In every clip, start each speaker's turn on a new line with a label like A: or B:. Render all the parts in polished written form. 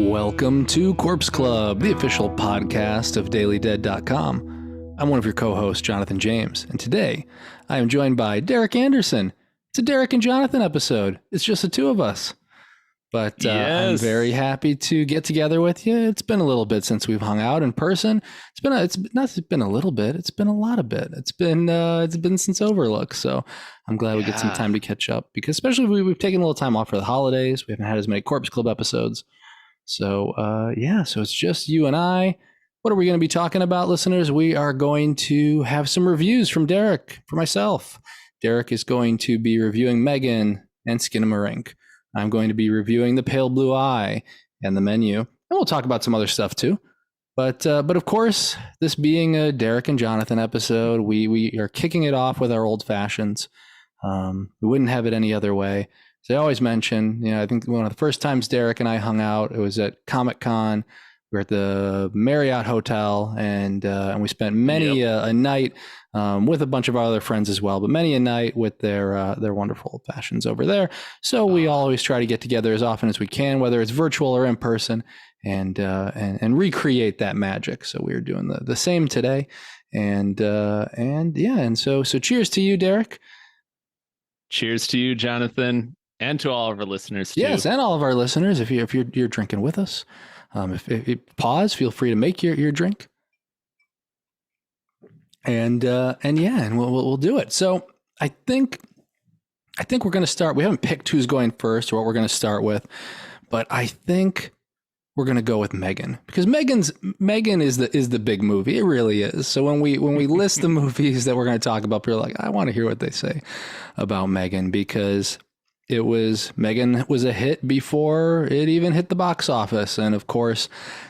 A: Welcome to Corpse Club, the official podcast of DailyDead.com. I'm one of your co-hosts, Jonathan James, and today I am joined by Derek Anderson. It's a Derek and Jonathan episode. It's just the two of us. But I'm very happy to get together with you. It's been a little bit since we've hung out in person. It's been a little bit. It's been a lot of bit. It's been since Overlook. So I'm glad we get some time to catch up, because especially if we've taken a little time off for the holidays. We haven't had as many Corpse Club episodes. So so it's just you and I. What are we going to be talking about, listeners? We are going to have some reviews from Derek, for myself. Derek is going to be reviewing M3GAN and Skinamarink. I'm going to be reviewing The Pale Blue Eye and The Menu. And we'll talk about some other stuff too. But of course, this being a Derek and Jonathan episode, we are kicking it off with our old fashions. We wouldn't have it any other way. So I always mention, I think one of the first times Derek and I hung out, it was at Comic-Con. We were at the Marriott Hotel, and we spent many a night with a bunch of our other friends as well, but many a night with their wonderful fashions over there. So we always try to get together as often as we can, whether it's virtual or in person, and recreate that magic. So we were doing the same today, and so cheers to you, Derek.
B: Cheers to you, Jonathan, and to all of our listeners too.
A: Yes, and all of our listeners. If you're drinking with us, if you pause, feel free to make your drink. And we'll do it. So I think we're going to start. We haven't picked who's going first or what we're going to start with, but I think we're going to go with M3GAN, because M3GAN is the big movie. It really is. So when we list the movies that we're going to talk about, people are like, I want to hear what they say about M3GAN, because M3GAN was a hit before it even hit the box office. And of course,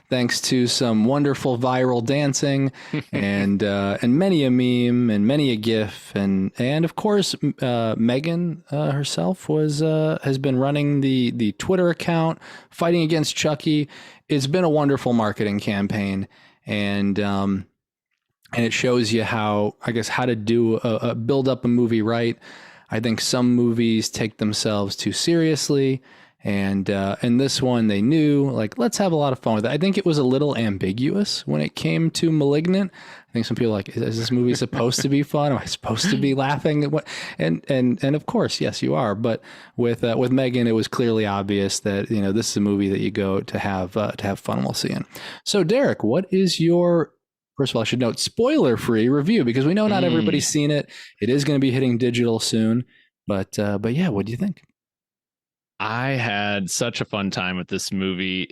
A: thanks to some wonderful viral dancing and many a meme and many a GIF. And of course, M3GAN herself has been running the Twitter account, fighting against Chucky. It's been a wonderful marketing campaign. And it shows you how to do build up a movie right. I think some movies take themselves too seriously, and this one they knew, like, let's have a lot of fun with it. I think it was a little ambiguous when it came to *Malignant*. I think some people are like, is this movie supposed to be fun? Am I supposed to be laughing? And of course, yes, you are. But with M3GAN, it was clearly obvious that this is a movie that you go to have fun while seeing. So, Derek, what is your, first of all, I should note, spoiler-free review, because we know not everybody's seen it. It is going to be hitting digital soon. But yeah, what do you think?
B: I had such a fun time with this movie.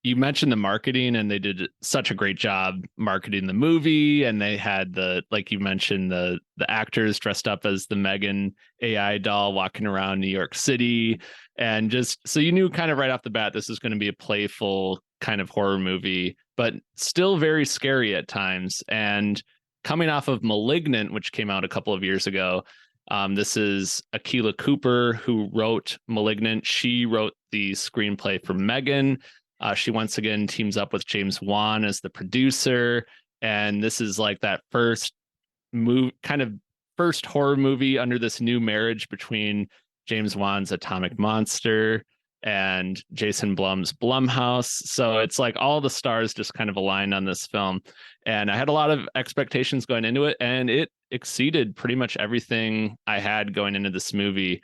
B: You mentioned the marketing, and they did such a great job marketing the movie. And they had like you mentioned, the actors dressed up as the M3GAN AI doll walking around New York City. And just so you knew kind of right off the bat, this is going to be a playful kind of horror movie, but still very scary at times. And coming off of *Malignant*, which came out a couple of years ago, this is Akilah Cooper who wrote *Malignant*. She wrote the screenplay for M3GAN. She once again teams up with James Wan as the producer, and this is like that first horror movie under this new marriage between James Wan's Atomic Monster and Jason Blum's Blumhouse. So it's like all the stars just kind of aligned on this film. And I had a lot of expectations going into it, and it exceeded pretty much everything I had going into this movie.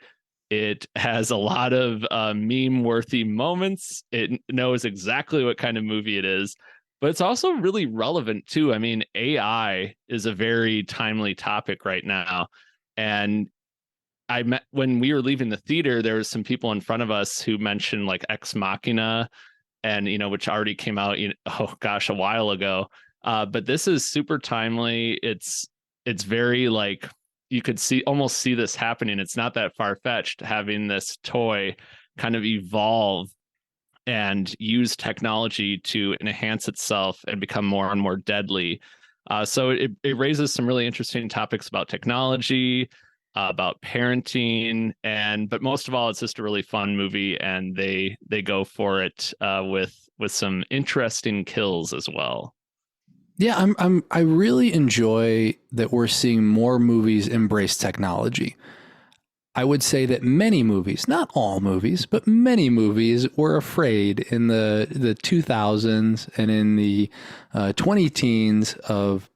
B: It has a lot of meme-worthy moments. It knows exactly what kind of movie it is, but it's also really relevant too. I mean, AI is a very timely topic right now. And when we were leaving the theater, there was some people in front of us who mentioned like Ex Machina, and which already came out a while ago. But this is super timely. It's very, like, you could almost see this happening. It's not that far-fetched, having this toy kind of evolve and use technology to enhance itself and become more and more deadly. So it raises some really interesting topics about technology, about parenting, but most of all, it's just a really fun movie, and they go for it with some interesting kills as well.
A: Yeah, I really enjoy that we're seeing more movies embrace technology. I would say that many movies, not all movies, but many movies were afraid in the 2000s and in the 20 teens of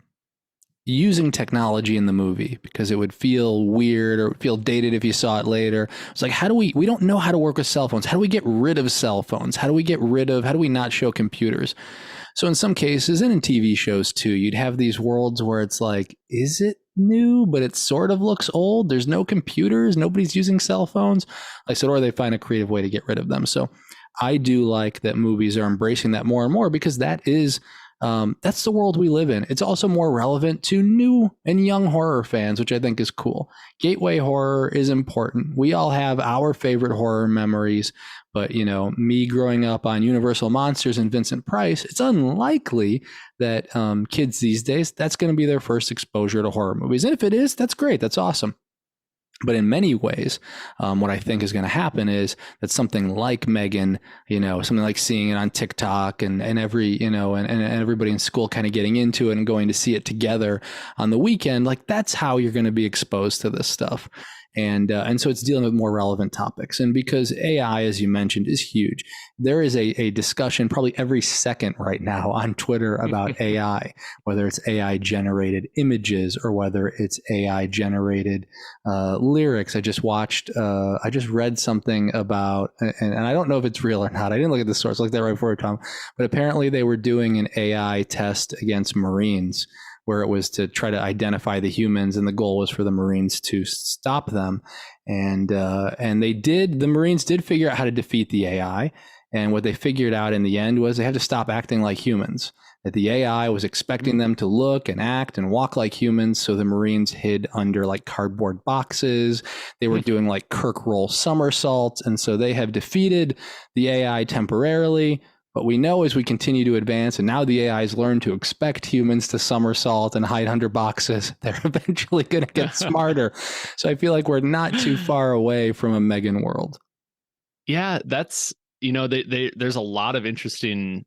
A: using technology in the movie because it would feel weird or feel dated if you saw it later. It's like, we don't know how to work with cell phones. How do we get rid of cell phones? How do we not show computers? So in some cases, and in TV shows too, you'd have these worlds where it's like, is it new, but it sort of looks old? There's no computers. Nobody's using cell phones. Like I said, or they find a creative way to get rid of them. So I do like that movies are embracing that more and more because that's the world we live in. It's also more relevant to new and young horror fans, which I think is cool. Gateway horror is important. We all have our favorite horror memories, but me growing up on Universal Monsters and Vincent Price, it's unlikely that kids these days, that's going to be their first exposure to horror movies. And if it is, that's great. That's awesome. But in many ways, what I think is going to happen is that something like M3GAN, something like seeing it on TikTok and every, and everybody in school kind of getting into it and going to see it together on the weekend, like that's how you're going to be exposed to this stuff. And so it's dealing with more relevant topics. And because AI, as you mentioned, is huge, there is a discussion probably every second right now on Twitter about AI, whether it's AI generated images or whether it's AI generated lyrics. I just read something about, and I don't know if it's real or not. I didn't look at the source. I looked at that right before, Tom. But apparently they were doing an AI test against Marines, where it was to try to identify the humans, and the goal was for the Marines to stop them. And they did. The Marines did figure out how to defeat the AI. And what they figured out in the end was they had to stop acting like humans. That the AI was expecting them to look and act and walk like humans. So the Marines hid under like cardboard boxes. They were doing like Kirk roll somersaults. And so they have defeated the AI temporarily. But we know as we continue to advance, and now the AIs learn to expect humans to somersault and hide under boxes, they're eventually going to get smarter. So I feel like we're not too far away from a M3GAN world.
B: Yeah, that's, there's a lot of interesting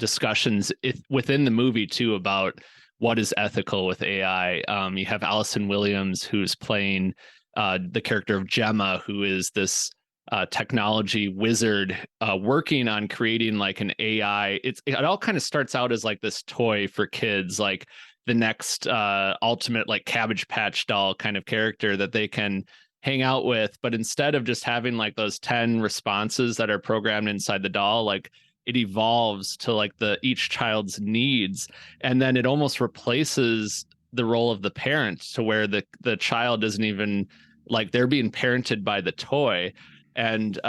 B: discussions within the movie too about what is ethical with AI. You have Allison Williams, who's playing the character of Gemma, who is this technology wizard working on creating like an AI. It all kind of starts out as like this toy for kids, like the next ultimate like Cabbage Patch doll kind of character that they can hang out with. But instead of just having like those 10 responses that are programmed inside the doll, like it evolves to like each child's needs, and then it almost replaces the role of the parent to where the child doesn't even, like, they're being parented by the toy. And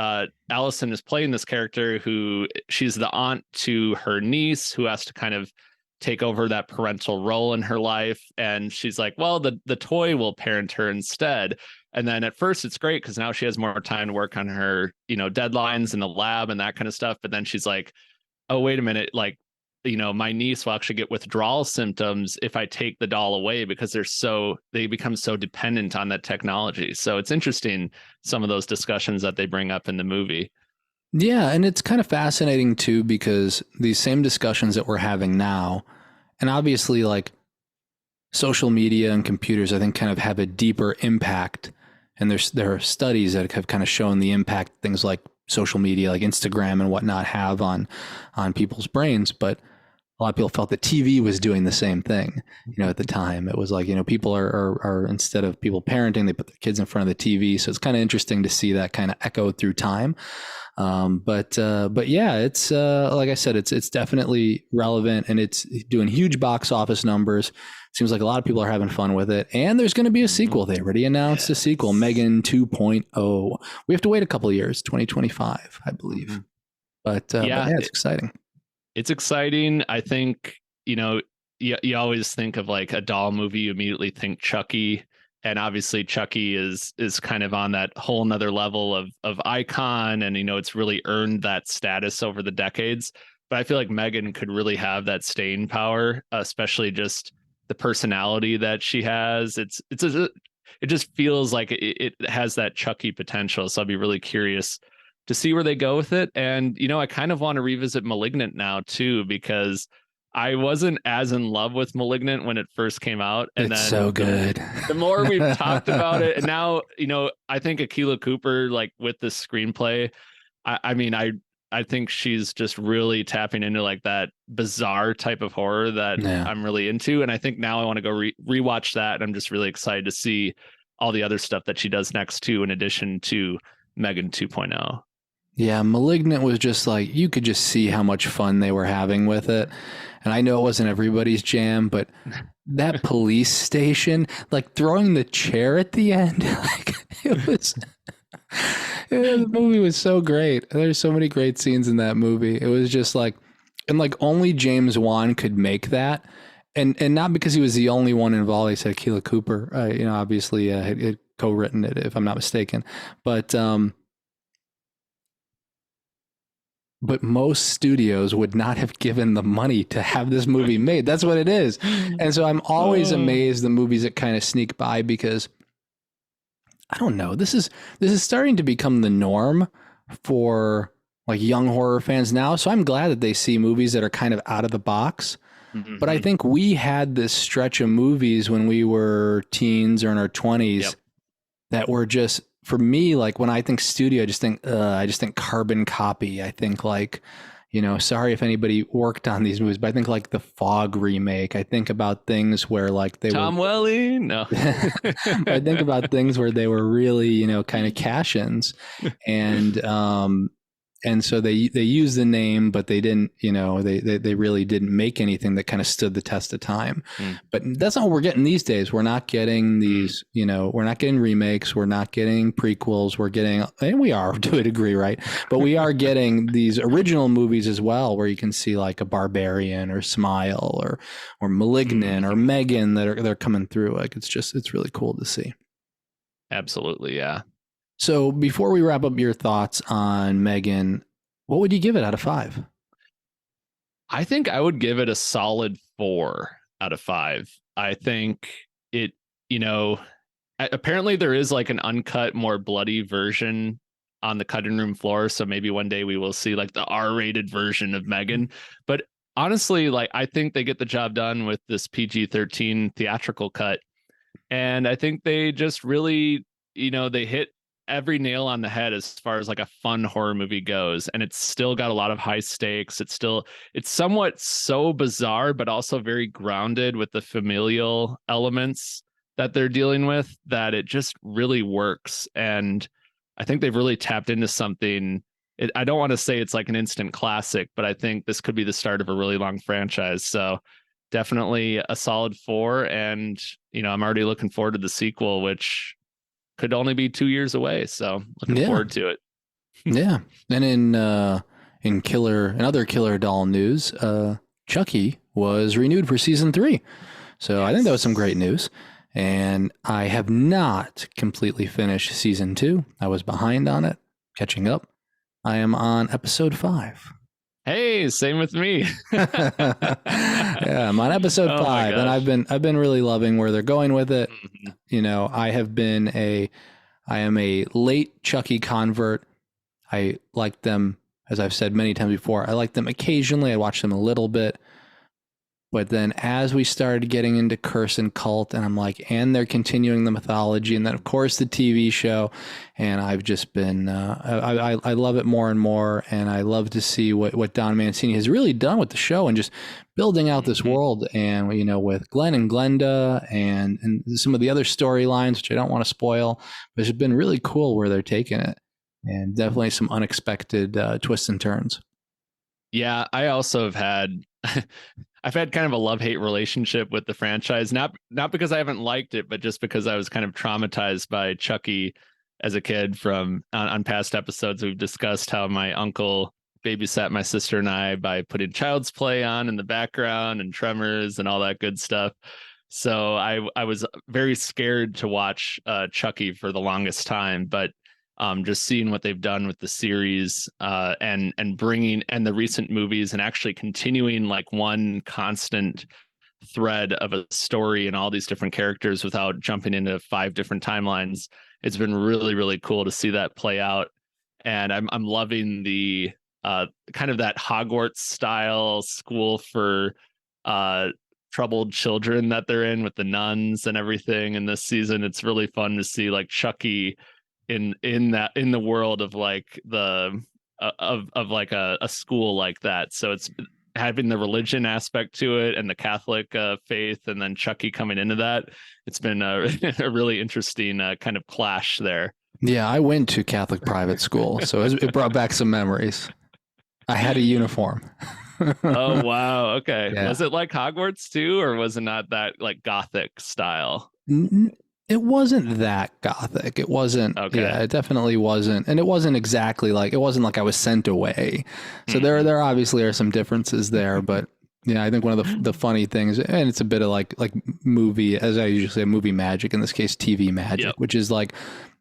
B: Allison is playing this character who she's the aunt to her niece who has to kind of take over that parental role in her life. And she's like, well, the toy will parent her instead. And then at first it's great because now she has more time to work on her, deadlines in the lab and that kind of stuff. But then she's like, oh, wait a minute, like, my niece will actually get withdrawal symptoms if I take the doll away because they become so dependent on that technology. So it's interesting, some of those discussions that they bring up in the movie.
A: Yeah. And it's kind of fascinating too, because these same discussions that we're having now, and obviously like social media and computers, I think kind of have a deeper impact. And there are studies that have kind of shown the impact things like social media, like Instagram and whatnot, have on people's brains. But a lot of people felt that TV was doing the same thing. At the time, it was like, people are instead of people parenting, they put their kids in front of the TV. So it's kind of interesting to see that kind of echoed through time. But yeah, it's like I said, it's definitely relevant, and it's doing huge box office numbers. Seems like a lot of people are having fun with it, and there's going to be a sequel. They already announced a sequel, M3GAN 2.0. We have to wait a couple of years, 2025, I believe. But yeah, it's exciting.
B: It's exciting. I think, you always think of like a doll movie, you immediately think Chucky. And obviously Chucky is kind of on that whole nother level of icon. And, it's really earned that status over the decades. But I feel like M3GAN could really have that staying power, especially just the personality that she has. It just feels like it has that Chucky potential. So I'll be really curious to see where they go with it. And, I kind of want to revisit Malignant now too, because I wasn't as in love with Malignant when it first came out, and
A: It's
B: then
A: so good.
B: the more we've talked about it, and now, I think Akilah Cooper, like with this screenplay, I mean, I think she's just really tapping into like that bizarre type of horror that
A: Yeah.
B: I'm really into, and I think now I want to go rewatch that, and I'm just really excited to see all the other stuff that she does next too, in addition to M3GAN 2.0.
A: Yeah, Malignant was just like, you could just see how much fun they were having with it. And I know it wasn't everybody's jam, but that police station, like throwing the chair at the end, like it was, the movie was so great. There's so many great scenes in that movie. It was just like, and like only James Wan could make that. And not because he was the only one involved. He said Akilah Cooper, obviously had co-written it, if I'm not mistaken. But most studios would not have given the money to have this movie made. That's what it is. And so I'm always amazed the movies that kind of sneak by, because I don't know, this is starting to become the norm for like young horror fans now. So I'm glad that they see movies that are kind of out of the box.
B: Mm-hmm.
A: But I think we had this stretch of movies when we were teens or in our 20s that were just, for me, like when I think studio, I just think carbon copy. I think like, sorry if anybody worked on these movies, but I think like the Fog remake. I think about things where like
B: Tom Welling. No.
A: I think about things where they were really, kind of cash-ins, and so they used the name, but they didn't, they really didn't make anything that kind of stood the test of time. But that's not what we're getting these days. We're not getting these, we're not getting remakes. We're not getting prequels. We're getting, and we are to a degree, right? But we are getting these original movies as well, where you can see like a Barbarian or Smile or Malignant or M3GAN they're coming through. Like it's really cool to see.
B: Absolutely, yeah.
A: So before we wrap up your thoughts on M3GAN, what would you give it out of 5?
B: I think I would give it a solid 4 out of 5. I think it, apparently there is like an uncut, more bloody version on the cutting room floor. So maybe one day we will see like the R-rated version of M3GAN. But honestly, like I think they get the job done with this PG-13 theatrical cut. And I think they just really, they hit every nail on the head as far as like a fun horror movie goes, and it's still got a lot of high stakes. It's somewhat so bizarre, but also very grounded with the familial elements that they're dealing with, that it just really works. And I think they've really tapped into something. I don't want to say it's like an instant classic, but I think this could be the start of a really long franchise. So definitely a solid 4. And I'm already looking forward to the sequel, which could only be 2 years away. So looking forward to it.
A: Yeah. And in other killer doll news, Chucky was renewed for season 3. So yes. I think that was some great news. And I have not completely finished season 2. I was behind on it, catching up. I am on episode 5.
B: Hey, same with me.
A: Yeah, I'm on episode 5, and I've been really loving where they're going with it. I am a late Chucky convert. I like them, as I've said many times before. I like them occasionally. I watch them a little bit. But then as we started getting into Curse and Cult, and I'm like, and they're continuing the mythology, and then of course the TV show, and I've just been, I love it more and more, and I love to see what Don Mancini has really done with the show, and just building out this world, and with Glenn and Glenda, and some of the other storylines, which I don't want to spoil, but it's been really cool where they're taking it, and definitely some unexpected twists and turns.
B: Yeah, I also have had. I've had kind of a love-hate relationship with the franchise, not because I haven't liked it, but just because I was kind of traumatized by Chucky as a kid. From on past episodes, we've discussed how my uncle babysat my sister and I by putting Child's Play on in the background and Tremors and all that good stuff. So I was very scared to watch Chucky for the longest time, but just seeing what they've done with the series and bringing and the recent movies, and actually continuing like one constant thread of a story and all these different characters without jumping into 5 different timelines. It's been really, really cool to see that play out. And I'm loving the kind of that Hogwarts style school for troubled children that they're in with the nuns and everything in this season. It's really fun to see like Chucky in the world of like the of like a school like that. So it's having the religion aspect to it and the Catholic faith, and then Chucky coming into that. It's been a really interesting kind of clash there.
A: Yeah, I went to Catholic private school, so it brought back some memories. I had a uniform.
B: Oh, wow. Okay.
A: Yeah.
B: Was it like Hogwarts too, or was it not that like Gothic style?
A: It wasn't that Gothic. It wasn't. Okay. Yeah, it definitely wasn't. And it wasn't exactly like, it wasn't like I was sent away. So there obviously are some differences there, but yeah, I think one of the funny things, and it's a bit of like movie, as I usually say, movie magic, in this case, TV magic, which is like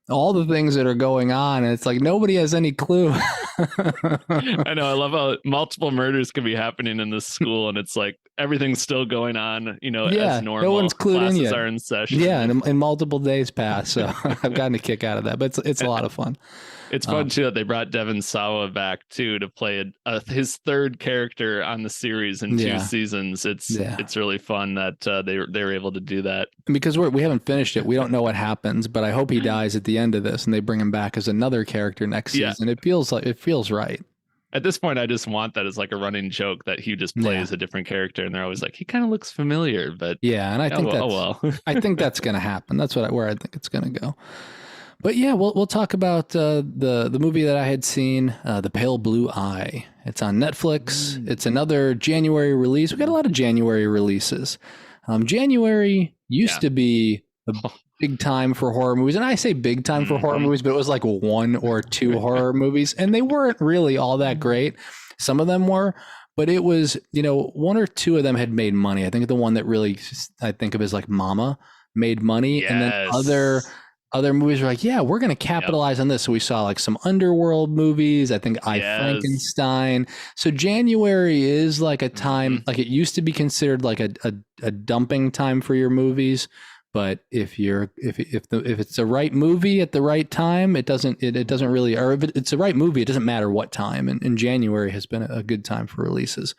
A: all the things that are going on, and it's like nobody has any clue.
B: I know. I love how multiple murders can be happening in this school, and it's like everything's still going on, as normal.
A: No one's clued in yet.
B: Classes are in session.
A: Yeah, and multiple days pass, so I've gotten a kick out of that, but it's a lot of fun.
B: It's fun too that they brought Devon Sawa back too to play his third character on the series in 2 seasons. It's really fun that they were able to do that.
A: Because we haven't finished it, we don't know what happens, but I hope he dies at the end of this and they bring him back as another character next season. It feels right.
B: At this point, I just want that as like a running joke that he just plays a different character, and they're always like, he kind of looks familiar, but
A: yeah, and I think I think that's going to happen. That's where I think it's going to go. But yeah, we'll talk about the movie that I had seen, The Pale Blue Eye. It's on Netflix. It's another January release. We got a lot of January releases. January used to be a big time for horror movies, and I say big time for horror movies, but it was like 1 or 2 horror movies, and they weren't really all that great. Some of them were, but it was 1 or 2 of them had made money. I think the one that really I think of as like Mama made money, and then other movies were like, yeah, we're going to capitalize on this. So we saw like some underworld movies. I think Frankenstein. So January is like a time, like it used to be considered like a dumping time for your movies. But if it's the right movie at the right time, it doesn't really, or if it's the right movie, it doesn't matter what time. And January has been a good time for releases.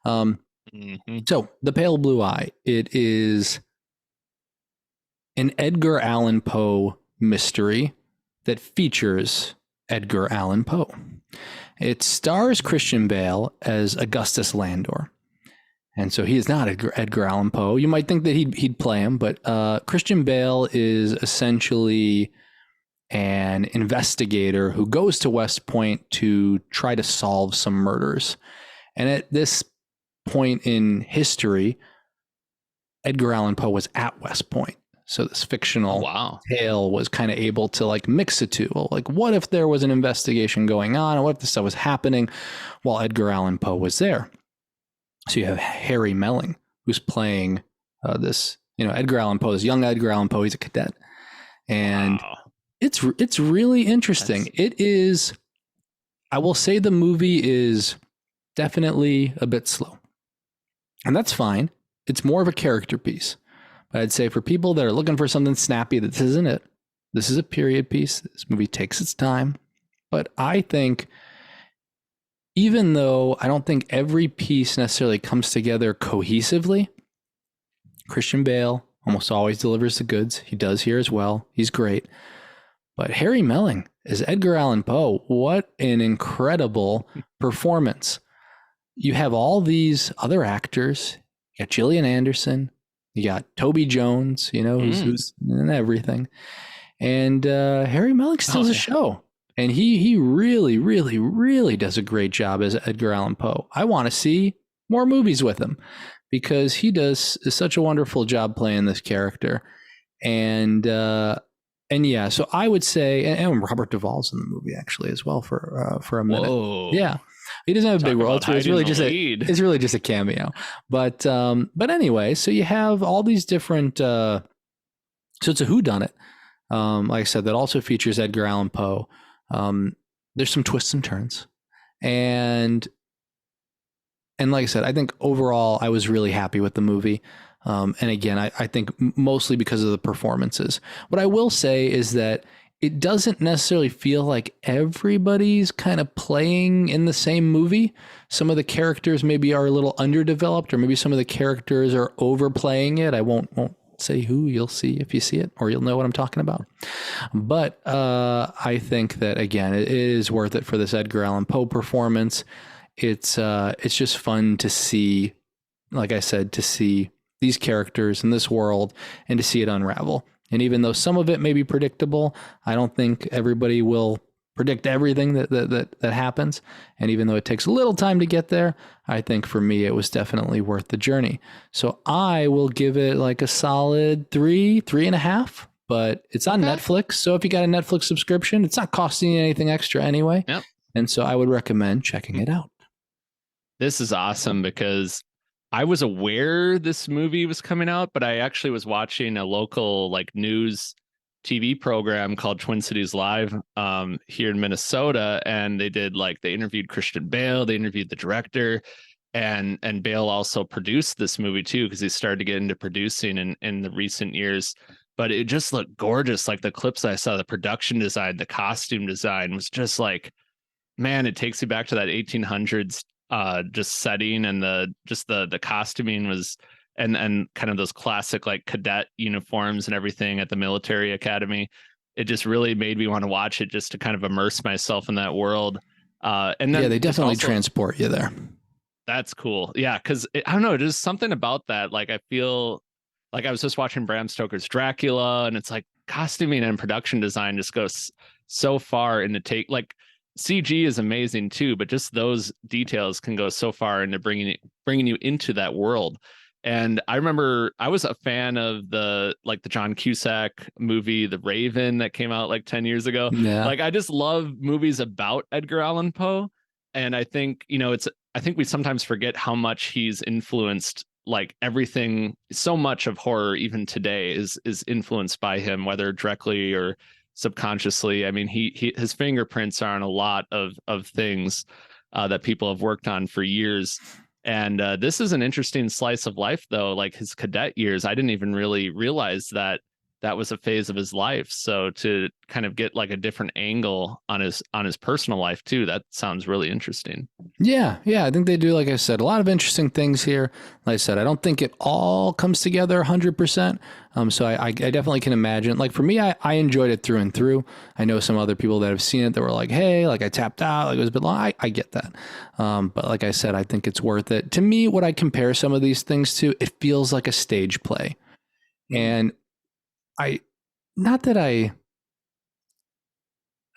A: So The Pale Blue Eye, it is an Edgar Allan Poe mystery that features Edgar Allan Poe. It stars Christian Bale as Augustus Landor. And so he is not Edgar Allan Poe. You might think that he'd play him, but Christian Bale is essentially an investigator who goes to West Point to try to solve some murders. And at this point in history, Edgar Allan Poe was at West Point. So this fictional tale was kind of able to like mix the two. Well, like, what if there was an investigation going on, and what if this stuff was happening while Edgar Allan Poe was there? So you have Harry Melling, who's playing this, Edgar Allan Poe, this young Edgar Allan Poe. He's a cadet, and it's really interesting. It is, I will say, the movie is definitely a bit slow, and that's fine. It's more of a character piece. But I'd say for people that are looking for something snappy, this isn't it. This is a period piece. This movie takes its time. But I think, even though I don't think every piece necessarily comes together cohesively, Christian Bale almost always delivers the goods. He does here as well. He's great. But Harry Melling as Edgar Allan Poe, what an incredible performance. You have all these other actors. You got Gillian Anderson. You got Toby Jones, who's in everything. And Harry Melling steals a show. And he really, really, really does a great job as Edgar Allan Poe. I want to see more movies with him because he does such a wonderful job playing this character. And yeah, so I would say, and Robert Duvall's in the movie actually as well for a minute.
B: Whoa.
A: Yeah. He doesn't have a big role. It's really just a cameo. But anyway, so you have all these different. So it's a whodunit. Like I said, that also features Edgar Allan Poe. There's some twists and turns, and like I said, I think overall I was really happy with the movie. And again, I think mostly because of the performances. What I will say is that it doesn't necessarily feel like everybody's kind of playing in the same movie. Some of the characters maybe are a little underdeveloped, or maybe some of the characters are overplaying it. I won't say who. You'll see if you see it, or you'll know what I'm talking about. But I think that, again, it is worth it for this Edgar Allan Poe performance. It's just fun to see, like I said, to see these characters in this world and to see it unravel. And even though some of it may be predictable, I don't think everybody will predict everything that happens. And even though it takes a little time to get there, I think for me, it was definitely worth the journey. So I will give it like a solid 3.5, but it's on Netflix. So if you got a Netflix subscription, it's not costing you anything extra anyway.
B: Yep.
A: And so I would recommend checking it out.
B: This is awesome because I was aware this movie was coming out, but I actually was watching a local like news TV program called Twin Cities Live here in Minnesota, and they interviewed Christian Bale, they interviewed the director, and Bale also produced this movie too, because he started to get into producing in the recent years. But it just looked gorgeous. Like the clips I saw, the production design, the costume design was just like, man, it takes you back to that 1800s just setting, and the costuming was and kind of those classic like cadet uniforms and everything at the military academy. It just really made me want to watch it just to kind of immerse myself in that world. And then
A: they definitely transport you there.
B: That's cool. Yeah, because I don't know, there's something about that. Like I feel like I was just watching Bram Stoker's Dracula, and it's like costuming and production design just goes so far into like CG is amazing too, but just those details can go so far into bringing you into that world. And I remember I was a fan of the John Cusack movie, The Raven, that came out like 10 years ago.
A: Yeah.
B: Like I just love movies about Edgar Allan Poe. And I think, I think we sometimes forget how much he's influenced like everything. So much of horror, even today, is influenced by him, whether directly or subconsciously. I mean, his fingerprints are on a lot of things that people have worked on for years. And this is an interesting slice of life, though. Like his cadet years, I didn't even really realize that was a phase of his life. So to kind of get like a different angle on his personal life too, that sounds really interesting. Yeah,
A: I think they do, like I said, a lot of interesting things here. Like I said, I don't think it all comes together 100%. So I definitely can imagine. Like for me, I enjoyed it through and through. I know some other people that have seen it that were like, hey, like I tapped out, like it was a bit long. I get that. But like I said, I think it's worth it. To me, what I compare some of these things to, it feels like a stage play. And I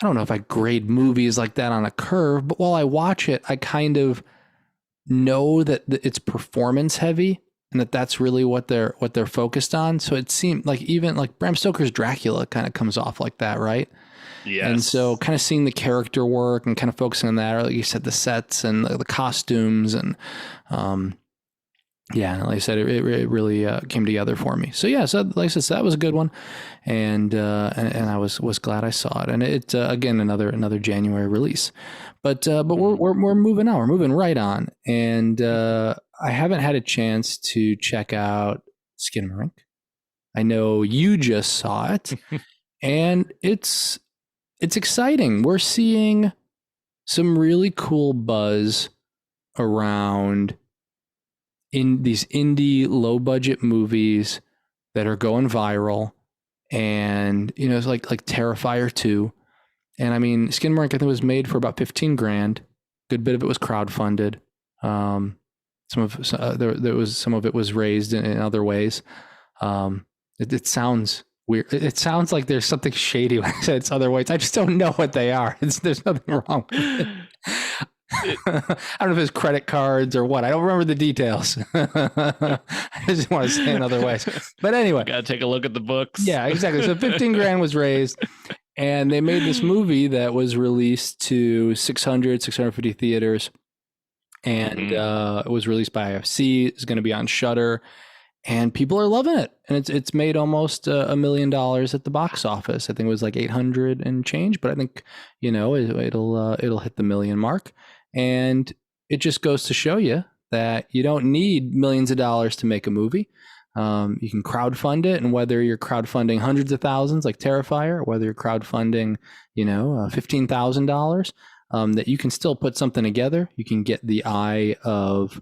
A: don't know if I grade movies like that on a curve, but while I watch it, I kind of know that it's performance heavy and that's really what they're focused on. So it seemed like even like Bram Stoker's Dracula kind of comes off like that, right?
B: Yes.
A: And so kind of seeing the character work and kind of focusing on that, or like you said, the sets and the costumes and, yeah, like I said, it really came together for me. So yeah, so like I said, that was a good one, and I was glad I saw it. And it again another January release, but we're moving on. We're moving right on, and I haven't had a chance to check out Skinamarink. I know you just saw it, and it's exciting. We're seeing some really cool buzz around in these indie low budget movies that are going viral, and it's like Terrifier 2. And I mean, Skinamarink I think was made for about $15,000. Good bit of it was crowdfunded. Some of it was raised in other ways. It sounds weird. It sounds like there's something shady when I said it's other ways. I just don't know what they are. There's nothing wrong with it. I don't know if it's credit cards or what. I don't remember the details. I just want to say in other ways. But anyway,
B: gotta take a look at the books.
A: Yeah, exactly. So $15,000 was raised, and they made this movie that was released to 650 theaters, and it was released by IFC. It's going to be on Shudder, and people are loving it. And it's made almost $1 million at the box office. I think it was like 800 and change, but I think it'll hit the million mark. And it just goes to show you that you don't need millions of dollars to make a movie. You can crowdfund it, and whether you're crowdfunding hundreds of thousands like Terrifier, or whether you're crowdfunding, $15,000, that you can still put something together. You can get the eye of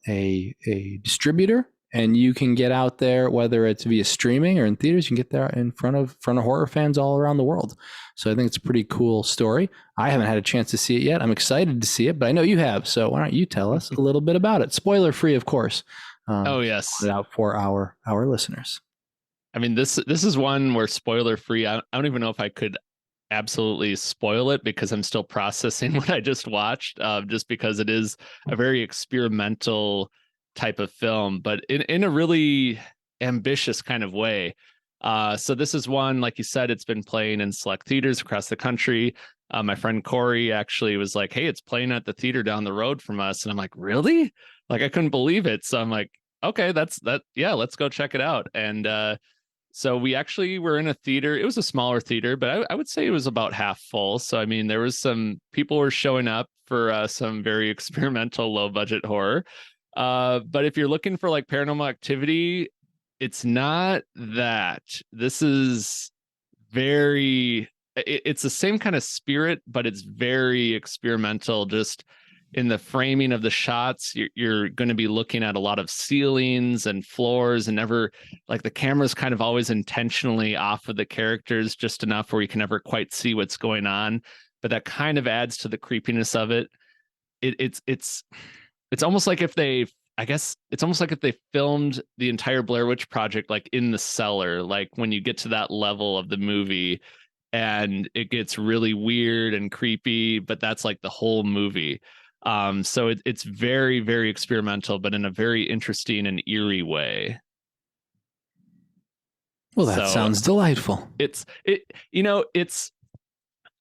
A: a distributor, and you can get out there, whether it's via streaming or in theaters. You can get there in front of horror fans all around the world. So I think it's a pretty cool story. I haven't had a chance to see it yet. I'm excited to see it, but I know you have. So why don't you tell us a little bit about it? Spoiler free, of course.
B: Oh yes,
A: put it out for our listeners.
B: I mean, this is one where spoiler free. I don't even know if I could absolutely spoil it because I'm still processing what I just watched. Just because it is a very experimental type of film, but in a really ambitious kind of way. So this is one, like you said, it's been playing in select theaters across the country. My friend Corey actually was like, "Hey, it's playing at the theater down the road from us," and I'm like, "Really?" Like I couldn't believe it. So I'm like, "Okay, that's that. Yeah, let's go check it out." And so we actually were in a theater. It was a smaller theater, but I would say it was about half full. So I mean, there was some people were showing up for some very experimental, low budget horror. But if you're looking for like Paranormal Activity, it's not that. This is very. It's the same kind of spirit, but it's very experimental. Just in the framing of the shots, you're going to be looking at a lot of ceilings and floors, and never like the camera's kind of always intentionally off of the characters just enough where you can never quite see what's going on. But that kind of adds to the creepiness of it. It's almost like if they, I guess it's almost like if they filmed the entire Blair Witch Project like in the cellar, like when you get to that level of the movie and it gets really weird and creepy, but that's like the whole movie. So it's very, very experimental, but in a very interesting and eerie way.
A: Well, that sounds delightful.
B: It's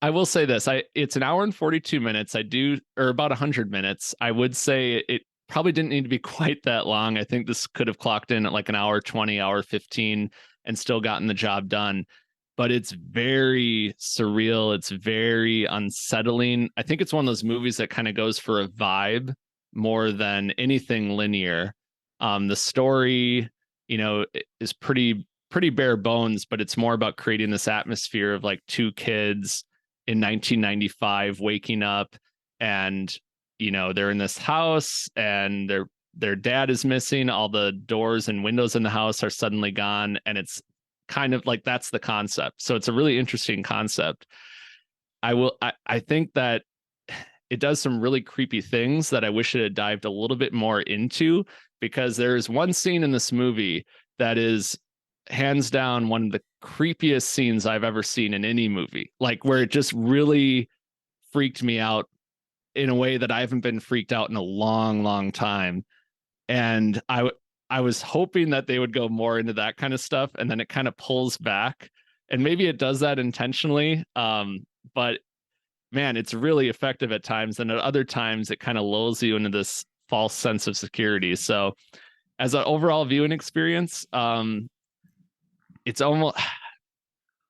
B: I will say this, it's an hour and 42 minutes. Or about 100 minutes. I would say it probably didn't need to be quite that long. I think this could have clocked in at like an hour 20, hour 15 and still gotten the job done. But it's very surreal. It's very unsettling. I think it's one of those movies that kind of goes for a vibe more than anything linear. The story, is pretty bare bones, but it's more about creating this atmosphere of like two kids in 1995 waking up, and they're in this house and their dad is missing. All the doors and windows in the house are suddenly gone, and it's kind of like that's the concept. So it's a really interesting concept. I think that it does some really creepy things that I wish it had dived a little bit more into, because there's one scene in this movie that is hands down one of the creepiest scenes I've ever seen in any movie, like where it just really freaked me out in a way that I haven't been freaked out in a long, long time. And I was hoping that they would go more into that kind of stuff, and then it kind of pulls back, and maybe it does that intentionally. But man, it's really effective at times, and at other times it kind of lulls you into this false sense of security. So as an overall viewing experience, it's almost,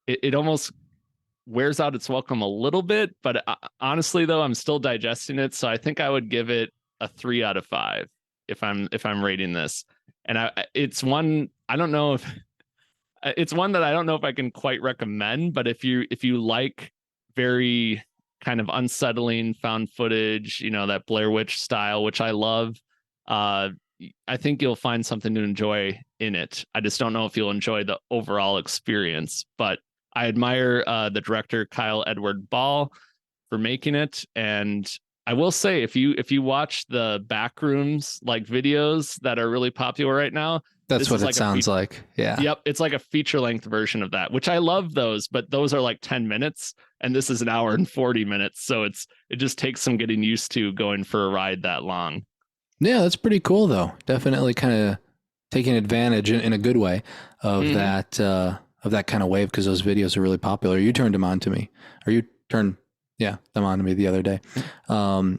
B: it almost wears out its welcome a little bit, but honestly though, I'm still digesting it. So I think I would give it a 3 out of 5 if I'm rating this. And it's one I don't know if it's one that I don't know if I can quite recommend, but if you like very kind of unsettling found footage, that Blair Witch style, which I love, I think you'll find something to enjoy in it. I just don't know if you'll enjoy the overall experience, but I admire the director Kyle Edward Ball for making it. And I will say, if you watch the Backrooms like videos that are really popular right now,
A: that's what it sounds like. Yeah.
B: Yep. It's like a feature length version of that, which I love those, but those are like 10 minutes and this is an hour and 40 minutes. So it just takes some getting used to going for a ride that long.
A: Yeah, that's pretty cool though. Definitely kind of taking advantage in a good way of that kind of wave, because those videos are really popular. You turned them on to me, or you turned them on to me the other day. And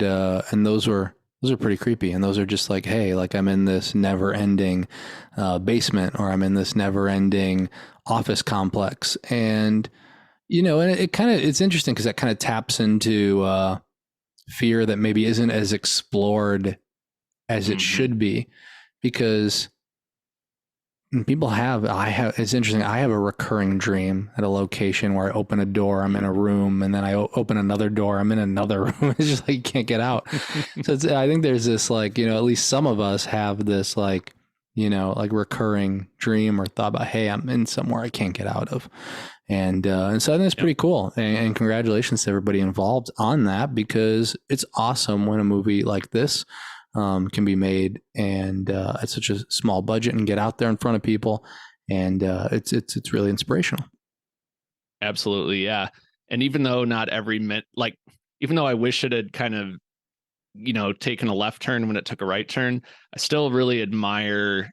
A: those are pretty creepy. And those are just like, hey, like I'm in this never ending basement, or I'm in this never ending office complex. And, and it's interesting because that kind of taps into fear that maybe isn't as explored as it should be, because People it's interesting. I have a recurring dream at a location where I open a door, I'm in a room, and then I open another door, I'm in another room. It's just like you can't get out. So I think there's this like, at least some of us have this like, like recurring dream or thought about, hey, I'm in somewhere I can't get out of. And so I think it's pretty cool. And congratulations to everybody involved on that, because it's awesome when a movie like this can be made and at such a small budget and get out there in front of people. And it's really inspirational.
B: Absolutely. Yeah. And even though not every even though I wish it had kind of, taken a left turn when it took a right turn, I still really admire,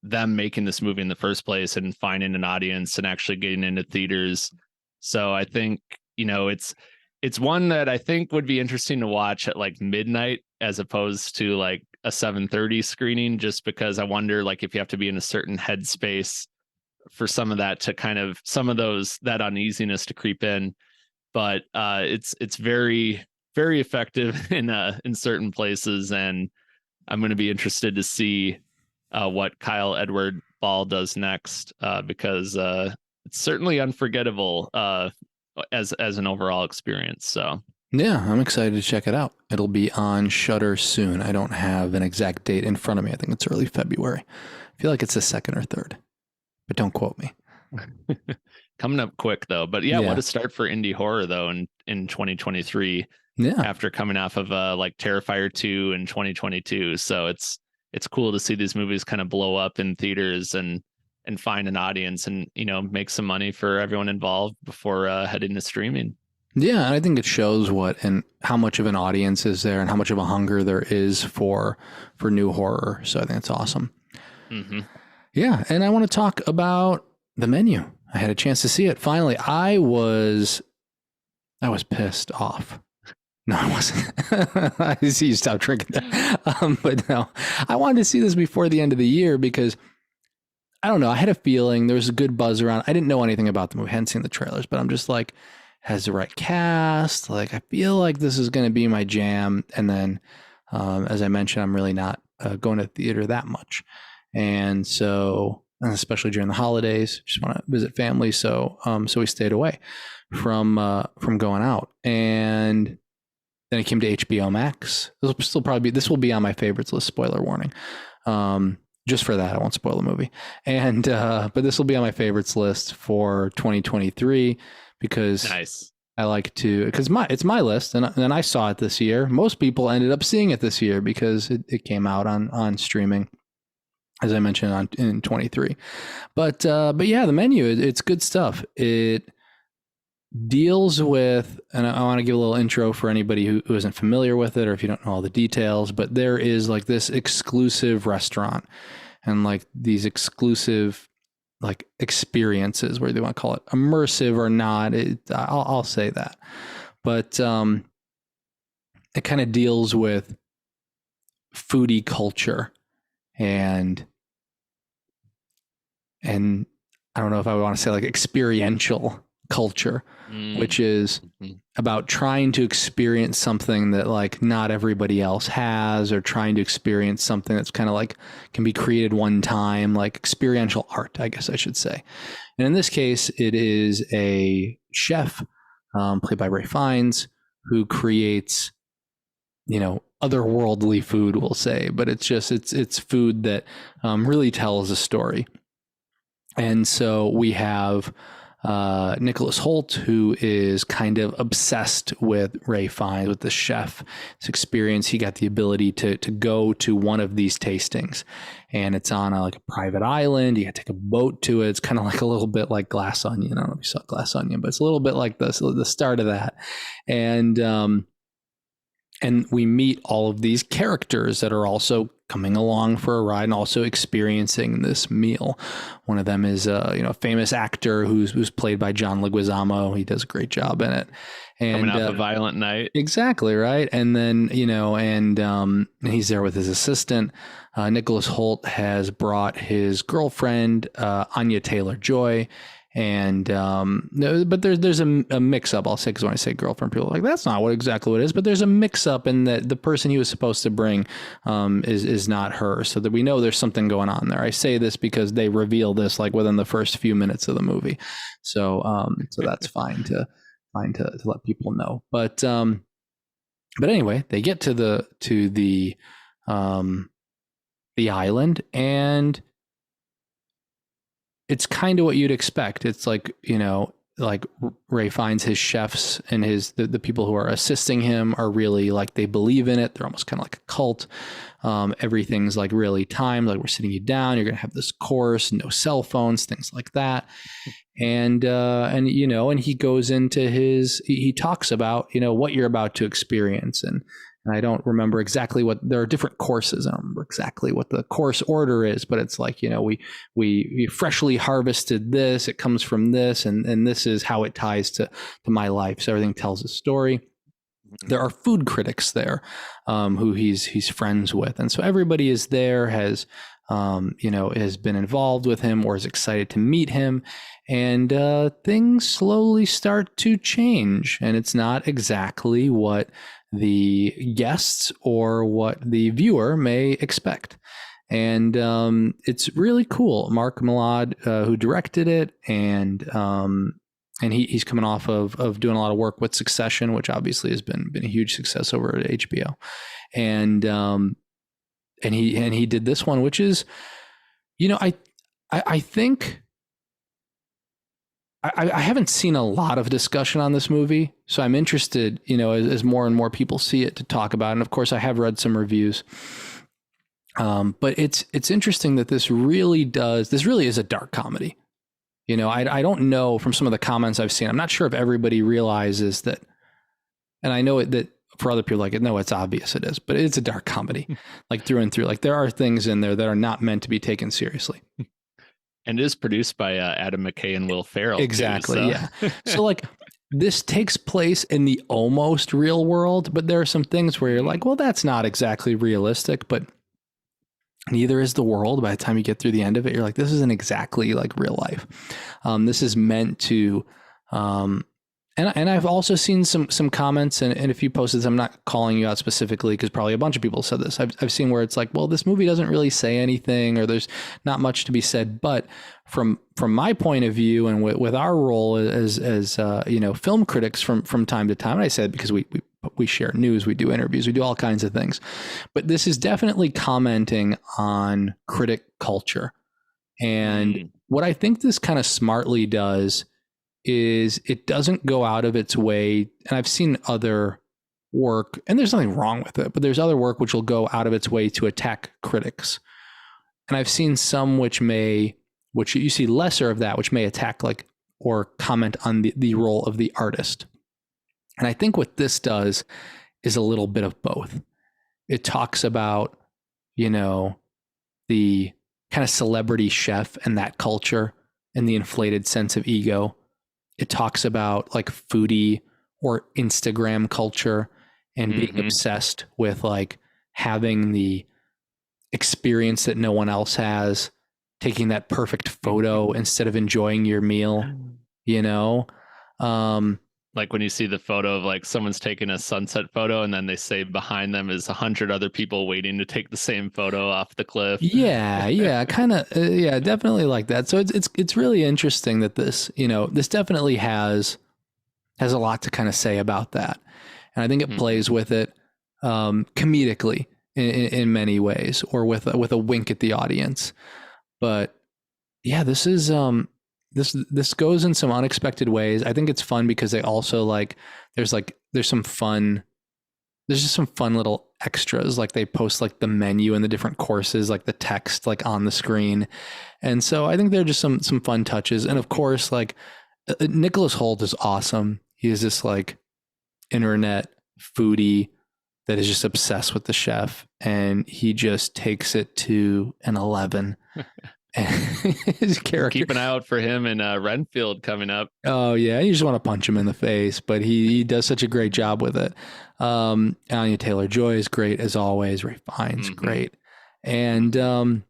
B: them making this movie in the first place and finding an audience and actually getting into theaters. So I think, it's one that I think would be interesting to watch at like midnight as opposed to like a 7:30 screening, just because I wonder like if you have to be in a certain headspace for some of that to kind of that uneasiness to creep in. But it's very, very effective in certain places, and I'm going to be interested to see what Kyle Edward Ball does next, because it's certainly unforgettable as an overall experience. So
A: yeah, I'm excited to check it out. It'll be on Shudder soon. I don't have an exact date in front of me. I think it's early February. I feel like it's the 2nd or 3rd, but don't quote me.
B: Coming up quick though. But yeah, what a start for indie horror though in 2023.
A: Yeah,
B: after coming off of like Terrifier 2 in 2022. So it's cool to see these movies kind of blow up in theaters and find an audience and make some money for everyone involved before heading to streaming.
A: Yeah, and I think it shows how much of an audience is there and how much of a hunger there is for new horror. So I think it's awesome.
B: Mm-hmm.
A: Yeah, and I want to talk about The Menu. I had a chance to see it finally. I was pissed off. No, I wasn't. I see you stop drinking that. But no, I wanted to see this before the end of the year because I don't know. I had a feeling there was a good buzz around. I didn't know anything about the movie. I hadn't seen the trailers, but I'm just like, has the right cast. Like, I feel like this is going to be my jam. And then, as I mentioned, I'm really not going to theater that much. And so, especially during the holidays, just want to visit family. So we stayed away from going out. And then it came to HBO Max. This will be on my favorites list. Spoiler warning. Just for that, I won't spoil the movie. And but this will be on my favorites list for 2023 because
B: nice.
A: I like to, because it's my list, and I saw it this year. Most people ended up seeing it this year because it came out on streaming, as I mentioned in 23. But yeah, The Menu, it's good stuff. It deals with, and I want to give a little intro for anybody who isn't familiar with it, or if you don't know all the details, but there is like this exclusive restaurant and like these exclusive like experiences, whether they want to call it immersive or not. I'll say that, but it kind of deals with foodie culture and I don't know if I want to say like experiential culture, which is about trying to experience something that like not everybody else has, or trying to experience something that's kind of like can be created one time, like experiential art, I guess I should say. And in this case, it is a chef played by Ralph Fiennes who creates, otherworldly food, we'll say, but it's food that really tells a story. And so we have Nicholas Hoult, who is kind of obsessed with Ralph Fiennes, with the chef. His experience, he got the ability to go to one of these tastings, and it's on a private island. You got to take a boat to it. It's kind of like a little bit like Glass Onion. I don't know if you saw Glass Onion, but it's a little bit like the start of that. And we meet all of these characters that are also coming along for a ride and also experiencing this meal. One of them is a famous actor who's played by John Leguizamo. He does a great job in it. And
B: coming off a Violent Night.
A: Exactly, right. And then, and he's there with his assistant. Nicholas Hoult has brought his girlfriend, Anya Taylor-Joy, And no, but there's a mix up. I'll say, because when I say girlfriend, people are like, that's not exactly what it is. But there's a mix up in that the person he was supposed to bring is not her, so that we know there's something going on there. I say this because they reveal this like within the first few minutes of the movie, so that's fine to let people know. But anyway, they get to the island, and it's kind of what you'd expect. It's like, like Ray finds his chefs and the people who are assisting him are really like, they believe in it. They're almost kind of like a cult. Everything's like really timed. Like, we're sitting you down, you're going to have this course, no cell phones, things like that. And he goes into he talks about, what you're about to experience. And I don't remember exactly there are different courses. I don't remember exactly what the course order is, but it's like, we freshly harvested this, it comes from this, and this is how it ties to my life. So everything tells a story. There are food critics there, who he's friends with. And so everybody is there, has been involved with him or is excited to meet him. And things slowly start to change. And it's not exactly what the guests or what the viewer may expect. And it's really cool. Mark Millar, who directed it, and he's coming off of doing a lot of work with Succession, which obviously has been a huge success over at HBO. And he did this one, which is, I think I haven't seen a lot of discussion on this movie, so I'm interested, as more and more people see it, to talk about it. And of course, I have read some reviews. But it's interesting that this really is a dark comedy. I don't know, from some of the comments I've seen, I'm not sure if everybody realizes that, and I know that for other people, like, no, it's obvious it is, but it's a dark comedy, like through and through. Like, there are things in there that are not meant to be taken seriously.
B: And it is produced by Adam McKay and Will Ferrell.
A: Exactly.
B: Too, so.
A: Yeah. So like, this takes place in the almost real world, but there are some things where you're like, well, that's not exactly realistic, but neither is the world. By the time you get through the end of it, you're like, this isn't exactly like real life. This is meant to, and I've also seen some comments, and if you posted, I'm not calling you out specifically because probably a bunch of people said this. I've seen where it's like, well, this movie doesn't really say anything, or there's not much to be said. But from my point of view, and with our role as film critics from time to time, and I said because we share news, we do interviews, we do all kinds of things, but this is definitely commenting on critic culture. And what I think this kind of smartly does is it doesn't go out of its way. And I've seen other work, and there's nothing wrong with it, but there's other work which will go out of its way to attack critics. And I've seen some which you see lesser of that, which may attack or comment on the role of the artist. And I think what this does is a little bit of both. It talks about, the kind of celebrity chef and that culture and the inflated sense of ego. It talks about like foodie or Instagram culture and being obsessed with like having the experience that no one else has, taking that perfect photo instead of enjoying your meal,
B: like when you see the photo of like someone's taking a sunset photo and then they say behind them is 100 other people waiting to take the same photo off the cliff.
A: Yeah, kind of. Yeah, definitely like that. So it's really interesting that this, this definitely has a lot to kind of say about that. And I think it plays with it comedically in many ways, or with a wink at the audience. But yeah, this is this goes in some unexpected ways. I think it's fun because they also there's just some fun little extras. Like they post like the menu and the different courses, like the text like on the screen. And so I think there are just some fun touches. And of course, like Nicholas Hoult is awesome. He is this like internet foodie that is just obsessed with the chef, and he just takes it to an 11. His character.
B: Keep an eye out for him in Renfield coming up.
A: Oh yeah, you just want to punch him in the face, but he does such a great job with it. Anya Taylor-Joy is great as always. Ray Fiennes great, and all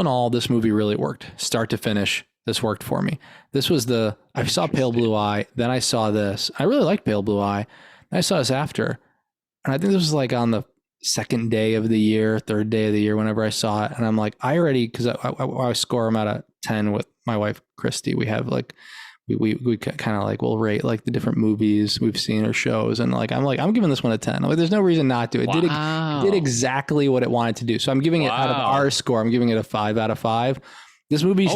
A: in all, this movie really worked, start to finish. this worked for me. This was I saw Pale Blue Eye, then I saw this. I really liked Pale Blue Eye. And I saw this after. And I think this was like on the second day of the year, third day of the year, whenever I saw it. And I'm like, because I score them out of 10 with my wife, Christy. We have like, we kind of like, we'll rate like the different movies we've seen or shows. And I'm giving this one a 10. Like, there's no reason not to. It did exactly what it wanted to do. So I'm giving it, out of our score, I'm giving it a 5 out of 5. This movie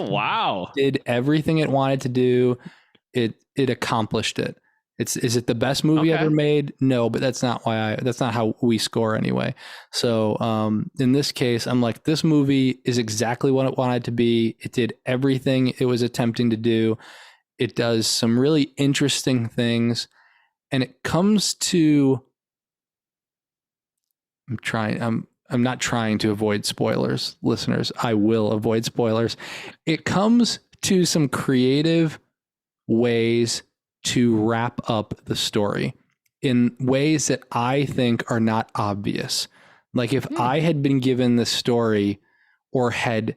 A: did everything it wanted to do. It accomplished it. Is it the best movie ever made? No, but that's not how we score anyway. So in this case, I'm like, this movie is exactly what it wanted to be. It did everything it was attempting to do. It does some really interesting things, and it comes to, I'm not trying to avoid spoilers, listeners. I will avoid spoilers. It comes to some creative ways to wrap up the story in ways that I think are not obvious. Like, if I had been given this story, or had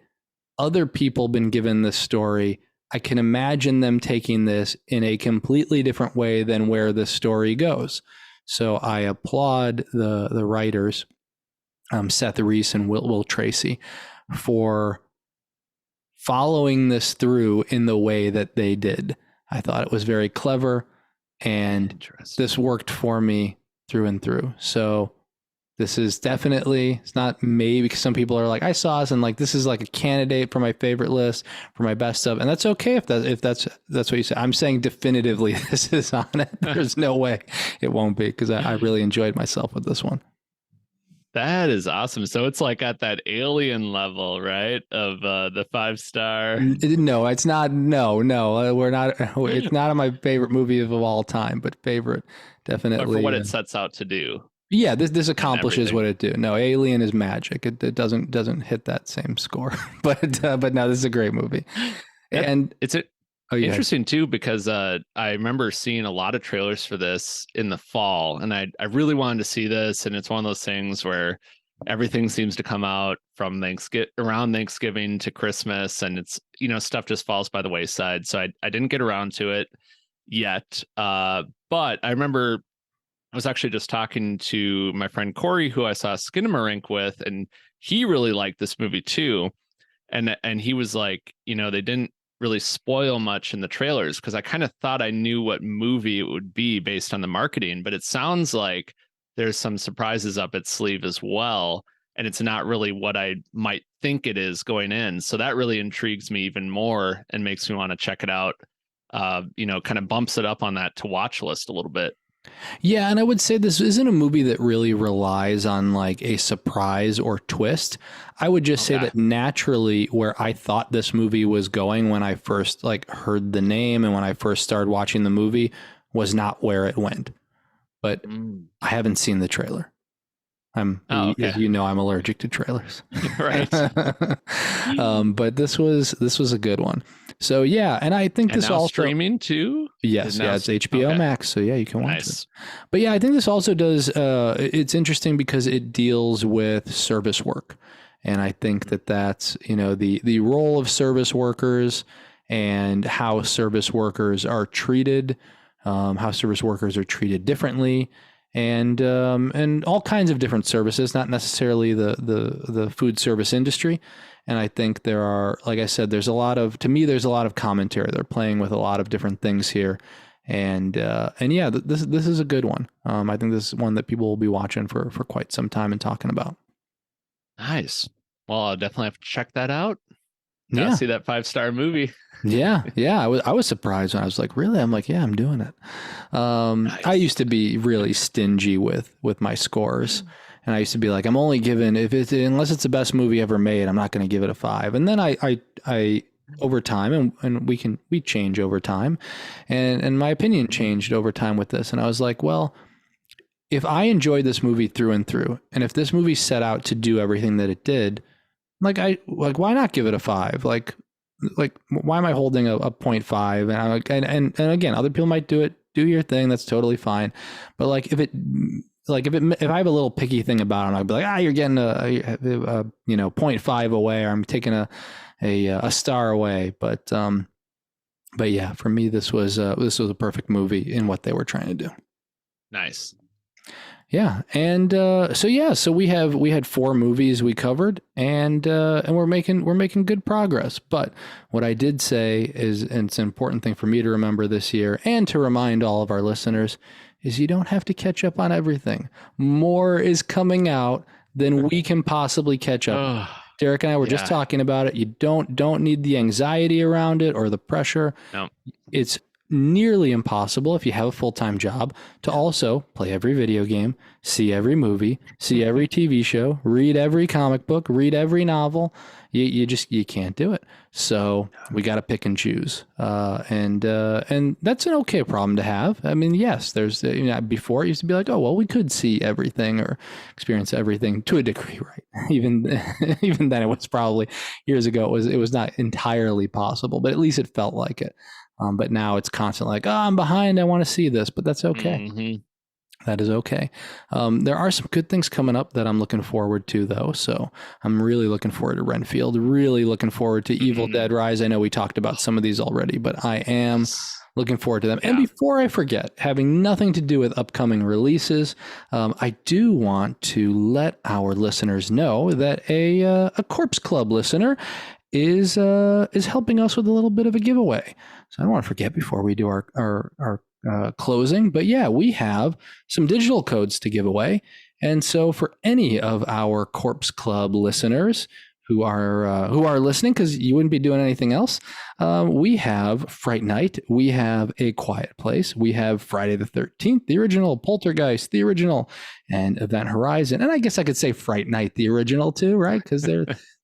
A: other people been given this story, I can imagine them taking this in a completely different way than where the story goes. So I applaud the writers, Seth Reese and Will Tracy, for following this through in the way that they did. I thought it was very clever, and this worked for me through and through. So this is definitely, it's not maybe, because some people are like, I saw this and like, this is like a candidate for my favorite list, for my best of, and that's okay if that's what you say. I'm saying definitively this is on it. There's no way it won't be, because I really enjoyed myself with this one.
B: That is awesome. So it's like at that Alien level, right? Of the 5-star.
A: No, it's not. No, we're not. It's not my favorite movie of all time, but favorite definitely.
B: Or for what it sets out to do.
A: Yeah, this accomplishes what it do. No, Alien is magic. It doesn't hit that same score, but no, this is a great movie, and it's
B: interesting too, because I remember seeing a lot of trailers for this in the fall, and I really wanted to see this, and it's one of those things where everything seems to come out from around Thanksgiving to Christmas, and it's, stuff just falls by the wayside. So I didn't get around to it yet, but I remember I was actually just talking to my friend Corey, who I saw Skinamarink with, and he really liked this movie too. And he was like, they didn't really spoil much in the trailers, because I kind of thought I knew what movie it would be based on the marketing, but it sounds like there's some surprises up its sleeve as well. And it's not really what I might think it is going in. So that really intrigues me even more and makes me want to check it out. Kind of bumps it up on that to watch list a little bit.
A: Yeah, and I would say this isn't a movie that really relies on like a surprise or twist. I would just say that naturally, where I thought this movie was going when I first like heard the name and when I first started watching the movie, was not where it went. But I haven't seen the trailer. As you know, I'm allergic to trailers.
B: Right.
A: But this was a good one. So yeah, and I think this also
B: streaming too.
A: Yes, it's HBO Max, so yeah, you can watch it. But yeah, I think this also does. It's interesting because it deals with service work, and I think that's the role of service workers and how service workers are treated, differently. And all kinds of different services, not necessarily the food service industry. And I think there are, like I said, there's a lot of commentary. They're playing with a lot of different things here. And yeah, this is a good one. I think this is one that people will be watching for quite some time and talking about.
B: Nice. Well, I'll definitely have to check that out. Gotta see that 5-star movie.
A: Yeah. I was surprised when I was like, really? I'm like, yeah, I'm doing it. Nice. I used to be really stingy with my scores, and I used to be like, I'm only giving unless it's the best movie ever made, I'm not going to give it a 5. And then I over time, and we change over time, and my opinion changed over time with this, and I was like, well, if I enjoyed this movie through and through, and if this movie set out to do everything that it did, why not give it a 5? Like why am I holding a 0.5? And again, other people might do your thing. That's totally fine. But like, if it, like if I have a little picky thing about it, I'd be like, you're getting a 0.5 away, or I'm taking a star away. But yeah, for me, this was a perfect movie in what they were trying to do.
B: Nice.
A: Yeah, and so we had 4 movies we covered, and we're making good progress. But what I did say is, and it's an important thing for me to remember this year, and to remind all of our listeners, is you don't have to catch up on everything. More is coming out than we can possibly catch up. Derek and I were just talking about it. You don't need the anxiety around it or the pressure.
B: No.
A: It's nearly impossible if you have a full-time job to also play every video game, see every movie, see every TV show, read every comic book, read every novel. You can't do it. So we got to pick and choose. And that's an okay problem to have. I mean, yes, there's, before it used to be like, oh, well, we could see everything or experience everything to a degree, right? Even then, it was probably years ago. It was not entirely possible, but at least it felt like it. But now it's constantly like, I'm behind. I want to see this, but that's okay.
B: Mm-hmm.
A: That is okay. There are some good things coming up that I'm looking forward to, though. So I'm really looking forward to Renfield, really looking forward to Evil Dead Rise. I know we talked about some of these already, but I am looking forward to them. Yeah. And before I forget, having nothing to do with upcoming releases, I do want to let our listeners know that a Corpse Club listener is helping us with a little bit of a giveaway. So I don't want to forget before we do our closing, but yeah, we have some digital codes to give away. And so for any of our Corpse Club listeners who are listening, because you wouldn't be doing anything else, we have Fright Night, we have A Quiet Place, we have Friday the 13th, the original, Poltergeist, the original, and Event Horizon. And I guess I could say Fright Night, the original too, right? Because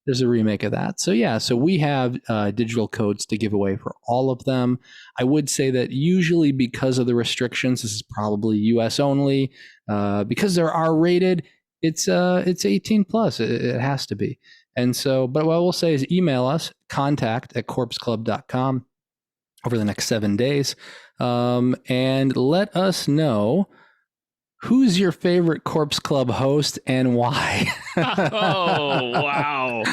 A: there's a remake of that. So yeah, so we have digital codes to give away for all of them. I would say that usually because of the restrictions, this is probably US only. Because they're R-rated, it's 18 plus. It has to be. And so, but what we'll say is email us, contact@corpseclub.com over the next 7 days, and let us know who's your favorite Corpse Club host and why.
B: Oh, wow.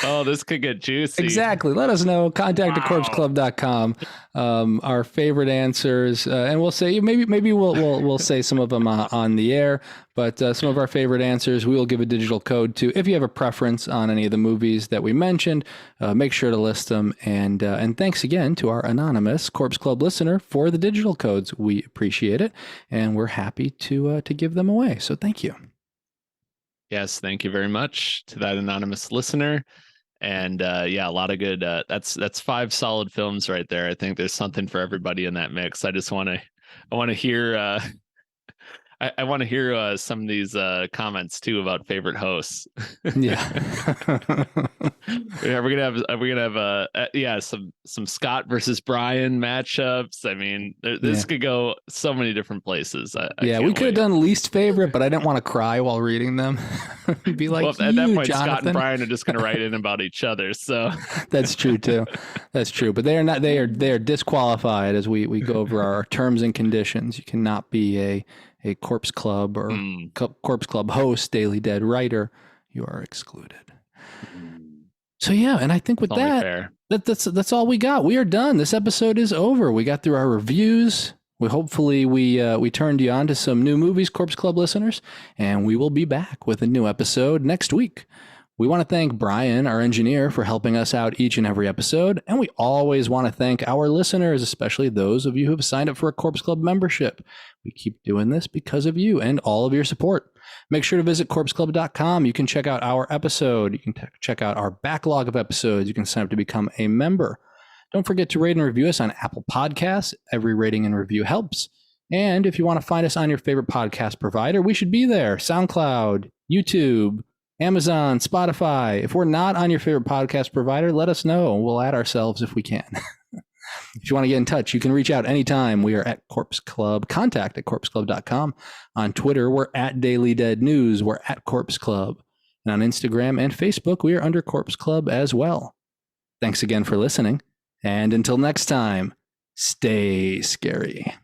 B: Oh, this could get juicy.
A: Exactly. Let us know. Contact@corpseclub.com. Our favorite answers, and we'll say maybe we'll say some of them on the air, but some of our favorite answers we will give a digital code to. If you have a preference on any of the movies that we mentioned, make sure to list them. And thanks again to our anonymous Corpse Club listener for the digital codes. We appreciate it, and we're happy to give them away. So thank you.
B: Yes, thank you very much to that anonymous listener. And a lot of good. That's 5 solid films right there. I think there's something for everybody in that mix. I want to hear. I want to hear some of these comments too about favorite hosts.
A: Yeah.
B: Yeah, we're gonna have some Scott versus Brian matchups. I mean, this could go so many different places.
A: We could have done least favorite, but I didn't want to cry while reading them. Be like,
B: well, at that point,
A: Jonathan.
B: Scott and Brian are just gonna write in about each other. So
A: that's true too. That's true. But they are not. They are disqualified as we go over our terms and conditions. You cannot be a Corpse Club or Corpse Club host, Daily Dead writer. You are excluded. So yeah, and I think with that's all we got. We are done. This episode is over. We got through our reviews. We turned you on to some new movies, Corpse Club listeners, and we will be back with a new episode next week. We want to thank Brian, our engineer, for helping us out each and every episode, and we always want to thank our listeners, especially those of you who have signed up for a Corpse Club membership. We keep doing this because of you and all of your support. Make sure to visit corpseclub.com. You can check out our episode. You can check out our backlog of episodes. You can sign up to become a member. Don't forget to rate and review us on Apple Podcasts. Every rating and review helps. And if you want to find us on your favorite podcast provider, we should be there. SoundCloud, YouTube, Amazon, Spotify. If we're not on your favorite podcast provider, let us know. We'll add ourselves if we can. If you want to get in touch, you can reach out anytime. We are at Corpse Club. Contact at corpseclub.com. On Twitter, we're at Daily Dead News. We're at Corpse Club. And on Instagram and Facebook, we are under Corpse Club as well. Thanks again for listening. And until next time, stay scary.